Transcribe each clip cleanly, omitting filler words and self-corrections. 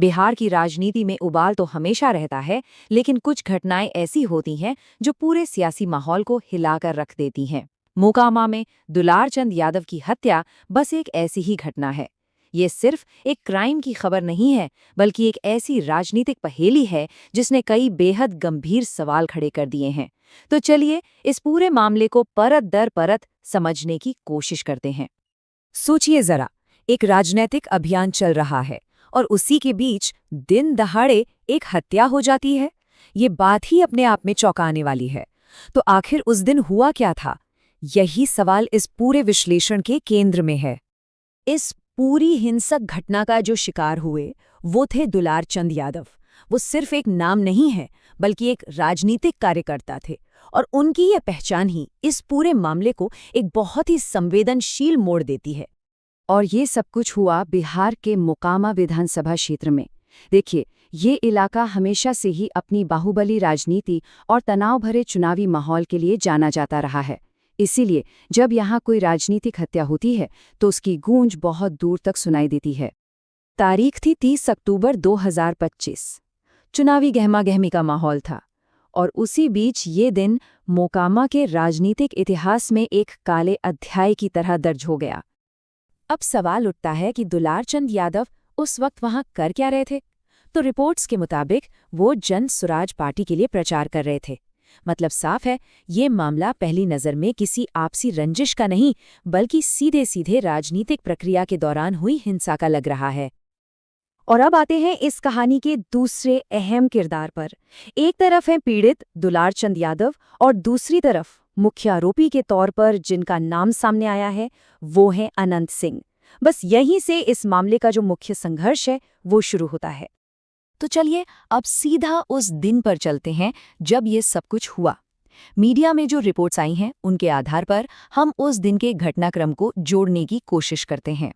बिहार की राजनीति में उबाल तो हमेशा रहता है, लेकिन कुछ घटनाएं ऐसी होती हैं जो पूरे सियासी माहौल को हिलाकर रख देती हैं। मोकामा में दुलार चंद यादव की हत्या बस एक ऐसी ही घटना है। ये सिर्फ एक क्राइम की खबर नहीं है, बल्कि एक ऐसी राजनीतिक पहेली है जिसने कई बेहद गंभीर सवाल खड़े कर दिए हैं। तो चलिए इस पूरे मामले को परत दर परत समझने की कोशिश करते हैं। सोचिए जरा, एक राजनीतिक अभियान चल रहा है और उसी के बीच दिन दहाड़े एक हत्या हो जाती है। ये बात ही अपने आप में चौंकाने वाली है। तो आखिर उस दिन हुआ क्या था? यही सवाल इस पूरे विश्लेषण के केंद्र में है। इस पूरी हिंसक घटना का जो शिकार हुए वो थे दुलार चंद यादव। वो सिर्फ एक नाम नहीं है, बल्कि एक राजनीतिक कार्यकर्ता थे, और उनकी यह पहचान ही इस पूरे मामले को एक बहुत ही संवेदनशील मोड़ देती है। और ये सब कुछ हुआ बिहार के मोकामा विधानसभा क्षेत्र में। देखिए, ये इलाका हमेशा से ही अपनी बाहुबली राजनीति और तनाव भरे चुनावी माहौल के लिए जाना जाता रहा है। इसीलिए जब यहाँ कोई राजनीतिक हत्या होती है तो उसकी गूंज बहुत दूर तक सुनाई देती है। तारीख थी 30 अक्टूबर 2025। चुनावी गहमागहमी का माहौल था, और उसी बीच ये दिन मोकामा के राजनीतिक इतिहास में एक काले अध्याय की तरह दर्ज हो गया। अब सवाल उठता है कि दुलार चंद यादव उस वक्त वहां कर क्या रहे थे? तो रिपोर्ट्स के मुताबिक वो जन स्वराज पार्टी के लिए प्रचार कर रहे थे। मतलब साफ है, ये मामला पहली नज़र में किसी आपसी रंजिश का नहीं, बल्कि सीधे सीधे राजनीतिक प्रक्रिया के दौरान हुई हिंसा का लग रहा है। और अब आते हैं इस कहानी के दूसरे अहम किरदार पर। एक तरफ है पीड़ित दुलार चंद यादव, और दूसरी तरफ मुख्य आरोपी के तौर पर जिनका नाम सामने आया है वो है अनंत सिंह। बस यहीं से इस मामले का जो मुख्य संघर्ष है वो शुरू होता है। तो चलिए अब सीधा उस दिन पर चलते हैं जब ये सब कुछ हुआ। मीडिया में जो रिपोर्ट्स आई हैं उनके आधार पर हम उस दिन के घटनाक्रम को जोड़ने की कोशिश करते हैं।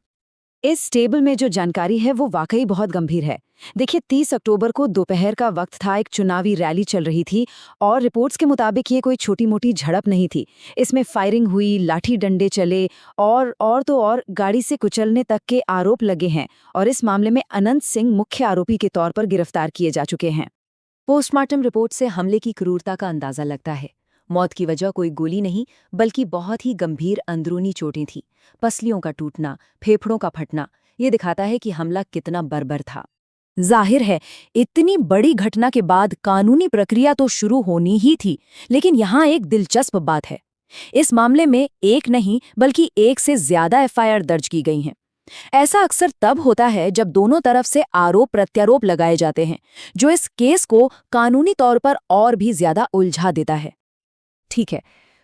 इस टेबल में जो जानकारी है वो वाकई बहुत गंभीर है। देखिए, 30 अक्टूबर को दोपहर का वक्त था, एक चुनावी रैली चल रही थी, और रिपोर्ट्स के मुताबिक ये कोई छोटी मोटी झड़प नहीं थी। इसमें फायरिंग हुई, लाठी डंडे चले, और गाड़ी से कुचलने तक के आरोप लगे हैं। और इस मामले में अनंत सिंह मुख्य आरोपी के तौर पर गिरफ्तार किए जा चुके हैं। पोस्टमार्टम रिपोर्ट से हमले की क्रूरता का अंदाजा लगता है। मौत की वजह कोई गोली नहीं, बल्कि बहुत ही गंभीर अंदरूनी चोटें थीं। पसलियों का टूटना, फेफड़ों का फटना, ये दिखाता है कि हमला कितना बर्बर था। जाहिर है, इतनी बड़ी घटना के बाद कानूनी प्रक्रिया तो शुरू होनी ही थी, लेकिन यहाँ एक दिलचस्प बात है। इस मामले में एक नहीं, बल्कि एक से ज्यादा एफआईआर दर्ज की गई हैं। ऐसा अक्सर तब होता है जब दोनों तरफ से आरोप प्रत्यारोप लगाए जाते हैं, जो इस केस को कानूनी तौर पर और भी ज्यादा उलझा देता है। ठीक है,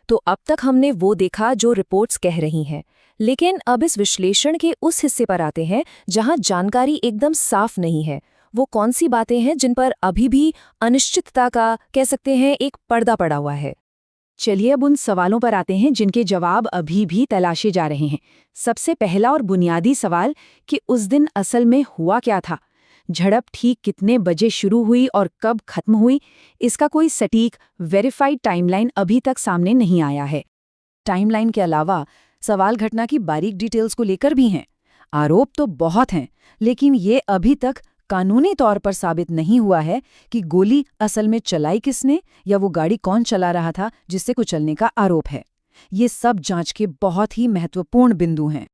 तो अब तक हमने वो देखा जो रिपोर्ट्स कह रही हैं, लेकिन अब इस विश्लेषण के उस हिस्से पर आते हैं जहां जानकारी एकदम साफ नहीं है। वो कौन सी बातें हैं जिन पर अभी भी अनिश्चितता का, कह सकते हैं, एक पर्दा पड़ा हुआ है। चलिए अब उन सवालों पर आते हैं जिनके जवाब अभी भी तलाशे जा रहे हैं। सबसे पहला और बुनियादी सवाल कि उस दिन असल में हुआ क्या था। झड़प ठीक कितने बजे शुरू हुई और कब खत्म हुई, इसका कोई सटीक वेरीफाइड टाइमलाइन अभी तक सामने नहीं आया है। टाइमलाइन के अलावा सवाल घटना की बारीक डिटेल्स को लेकर भी हैं। आरोप तो बहुत हैं, लेकिन ये अभी तक कानूनी तौर पर साबित नहीं हुआ है कि गोली असल में चलाई किसने, या वो गाड़ी कौन चला रहा था जिससे कुचलने का आरोप है। ये सब जांच के बहुत ही महत्वपूर्ण बिंदु हैं।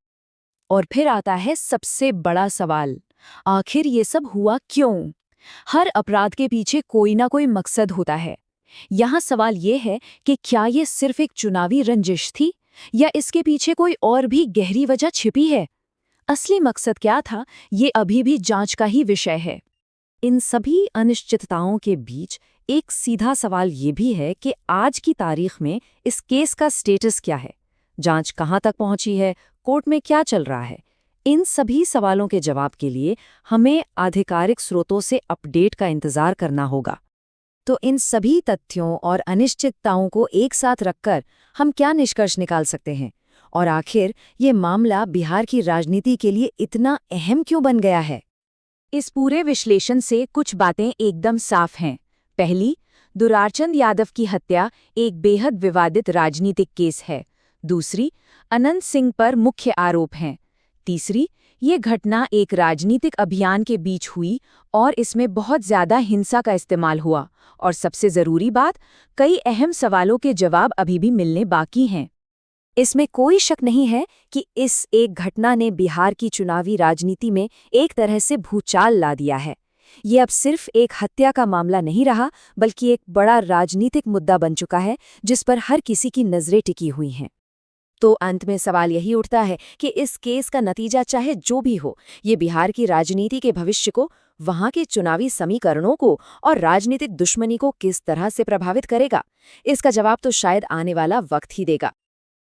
और फिर आता है सबसे बड़ा सवाल, आखिर ये सब हुआ क्यों? हर अपराध के पीछे कोई ना कोई मकसद होता है। यहाँ सवाल ये है कि क्या ये सिर्फ एक चुनावी रंजिश थी, या इसके पीछे कोई और भी गहरी वजह छिपी है? असली मकसद क्या था, ये अभी भी जांच का ही विषय है। इन सभी अनिश्चितताओं के बीच एक सीधा सवाल ये भी है कि आज की तारीख में इस केस का स्टेटस क्या है? जांच कहाँ तक पहुंची है? कोर्ट में क्या चल रहा है? इन सभी सवालों के जवाब के लिए हमें आधिकारिक स्रोतों से अपडेट का इंतजार करना होगा। तो इन सभी तथ्यों और अनिश्चितताओं को एक साथ रखकर हम क्या निष्कर्ष निकाल सकते हैं? और आखिर ये मामला बिहार की राजनीति के लिए इतना अहम क्यों बन गया है? इस पूरे विश्लेषण से कुछ बातें एकदम साफ हैं। पहली, दुलारचंद यादव की हत्या एक बेहद विवादित राजनीतिक केस है। दूसरी, अनंत सिंह पर मुख्य आरोप हैं। तीसरी, ये घटना एक राजनीतिक अभियान के बीच हुई और इसमें बहुत ज्यादा हिंसा का इस्तेमाल हुआ और सबसे जरूरी बात, कई अहम सवालों के जवाब अभी भी मिलने बाकी हैं। इसमें कोई शक नहीं है कि इस एक घटना ने बिहार की चुनावी राजनीति में एक तरह से भूचाल ला दिया है। ये अब सिर्फ एक हत्या का मामला नहीं रहा, बल्कि एक बड़ा राजनीतिक मुद्दा बन चुका है जिस पर हर किसी की नजरें टिकी हुई हैं। तो अंत में सवाल यही उठता है कि इस केस का नतीजा चाहे जो भी हो, ये बिहार की राजनीति के भविष्य को, वहां के चुनावी समीकरणों को और राजनीतिक दुश्मनी को किस तरह से प्रभावित करेगा। इसका जवाब तो शायद आने वाला वक्त ही देगा।